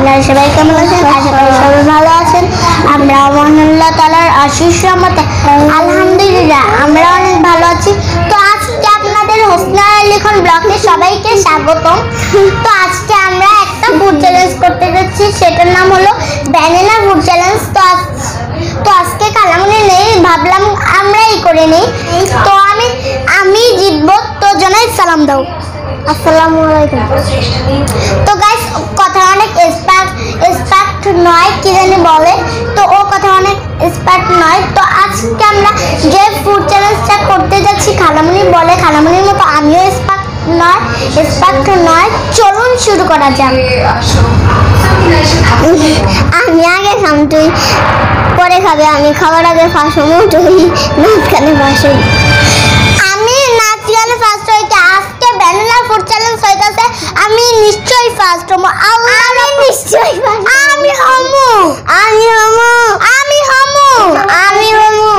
আপনারা সবাই কেমন আছেন? আশা করি সবাই ভালো আছেন। আমরা আল্লাহ তাআলার আশিস রহমতে আলহামদুলিল্লাহ আমরা অনেক ভালো আছি। তো আজকে আপনাদের হোসনা লিখন ব্লগে সবাইকে স্বাগতম। তো আজকে আমরা একটা ফুড চ্যালেঞ্জ করতে যাচ্ছি, সেটার নাম হলো ব্যানানা ফুড চ্যালেঞ্জ। তো আজকে কালামুনি নেই, ভাবলাম আমরাই করে নিই। তো আমি জিতবো। তো জানাই সালাম দাও। আসসালামু আলাইকুম। তো গাইস কথা অনেক এক্সপার্ট নয়, কি জানি বলে, তো ও কথা অনেক এক্সপার্ট নয়। তো আজকে আমরা যে ফুড চ্যালেঞ্জটা করতে যাচ্ছি, খালামুনি বলে খালামুনির মতো আমিও এক্সপার্ট নয়। চলুন শুরু করা যাক। আমি আগে খাম, তুই পরে খাবে। আমি খাবার আগে ফার্স্ট হবো, তুই নাচ গানে ফার্স্ট হবি। আমি নাচ গানে ফার্স্ট হইতে আজকে ব্যানানা ফুড চ্যালেঞ্জ হইতাছে, আমি নিশ্চয়ই ফার্স্ট হবো। আমি নিশ্চয়ই আমি হমু।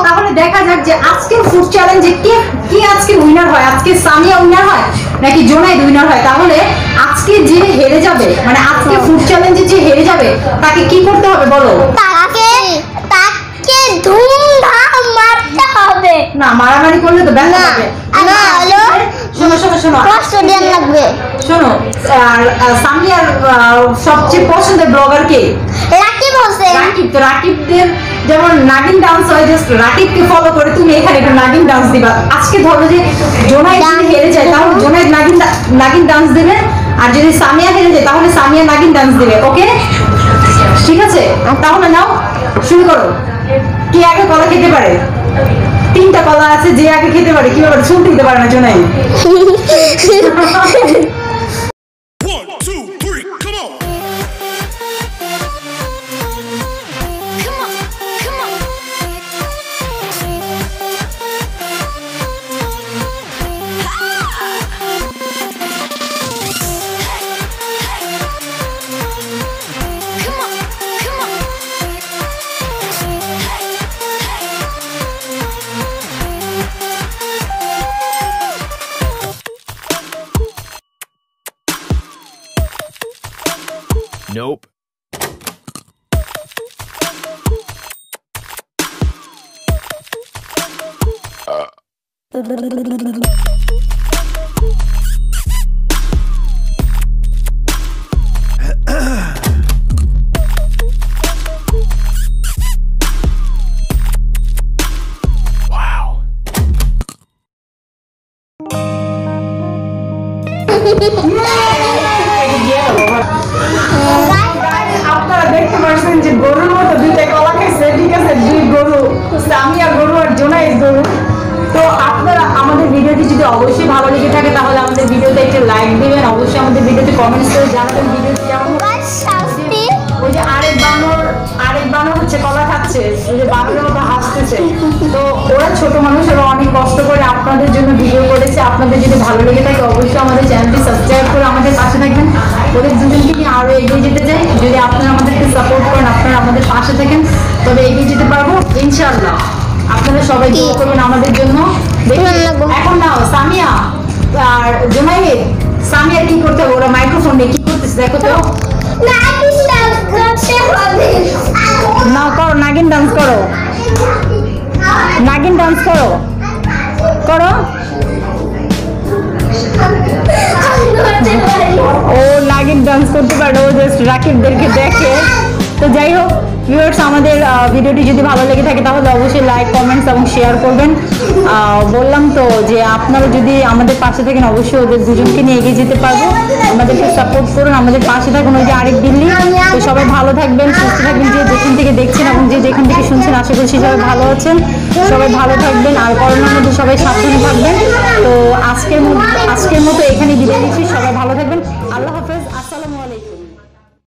তাহলে দেখা যাক যে আজকের ফুড চ্যালেঞ্জে কে আজকে উইনার হয়। আজকে সামিয়া উইনার হয় নাকি জোনাইদ উইনার হয়? তাহলে আজকে যে হেরে যাবে, মানে আজকে ফুড চ্যালেঞ্জে যে হেরে যাবে, তাকে কি করতে হবে বলো? তাকে ধুমধাম মারতে হবে। না, মারামারি করলে তো ব্যথা হবে না। হলো শোনো কষ্ট দেন লাগবে। শোনো, সামিয়ার সবচেয়ে পছন্দের ব্লগার কে? রাকিব হোসেন। রাকিবদের যেমন নাগিন ডান্স হয়, জাস্ট রাকিবকে ফলো করে তুমি এখানে একটা নাগিন ডান্স দিবা। আজকে ধরো যে জোনাইদ হেরে যায়, তাহলে জোনাইদ নাগিন ডান্স দেবে, আর যদি সামিয়া হেরে যায় তাহলে সামিয়া নাগিন ডান্স দিবে। ওকে, ঠিক আছে? তাহলে নাও, শুরু করো। কে আগে কলা খেতে পারে? 3টা কলা আছে, যে আগে খেতে পারে। কি ব্যাপারে, শুনতে দিতে পারে না জোনাইদ? Nope. Wow. আপনারা দেখতে পাচ্ছেন যে গরুর মতো 2টা কলা খাইছে। ঠিক আছে, 2 গরু, সামিয়া গরু আর জোনাইদ গরু। তো আপনারা আমাদের ভিডিওটি যদি অবশ্যই ভালো লেগে থাকে তাহলে আমাদের ভিডিওতে একটা লাইক দিবেন, অবশ্যই আমাদের ভিডিওতে কমেন্টস করে জানাবেন ভিডিওটি কেমন। ওই যে আরেক বানর হচ্ছে কলা খাচ্ছে, ওই যে বানরের মতো হাসতেছে। তো ওরা ছোট মানুষ, ওরা অনেক কষ্ট করে আপনাদের জন্য ভিডিও করেছে। আপনাদের যদি ভালো লেগে থাকে অবশ্যই আমাদের চ্যানেলটি সাবস্ক্রাইব করে আমাদের পাশে থাকবেন। ওদের দুজনকে নিয়ে আরো এগিয়ে যেতে চাই। যদি আপনারা আমাদেরকে সাপোর্ট করেন, আপনারা আমাদের পাশে থাকেন, তবে এগিয়ে যেতে পারবো ইনশাআল্লাহ। আপনারা সবাই দোয়া করবেন আমাদের জন্য। এখন নাও সামিয়া আর জোনাইদ, সামিয়া কি করতে হবে? ওরা মাইক্রোফোন নিয়ে কি করতেছে দেখো তো। না, করো নাগিন ডান্স, করো নাগিন ডান্স, করো। ও নাগিন ডান্স করতে পারে, ও জাস্ট রাকিবদেরকে দেখে। তো যাই হোক ভিউয়ার্স, আমাদের ভিডিওটি যদি ভালো লেগে থাকে তাহলে অবশ্যই লাইক, কমেন্টস এবং শেয়ার করবেন। বললাম তো যে আপনারা যদি আমাদের পাশে থাকেন অবশ্যই ওদের দুজনকে নিয়ে এগিয়ে যেতে পারবো। আমাদেরকে সাপোর্ট করুন, আমাদের পাশে থাকুন। ওই যে আরেক দিল্লি। তো সবাই ভালো থাকবেন, সুস্থ থাকবেন, যে যেখান থেকে দেখছেন এবং যে যেখান থেকে শুনছেন। আশা করছি সবাই ভালো আছেন, সবাই ভালো থাকবেন, আর করোনার মধ্যে সবাই সাবধানে থাকবেন। তো আজকের মতো এখানে বিদায় নিচ্ছি। সবাই ভালো থাকবেন।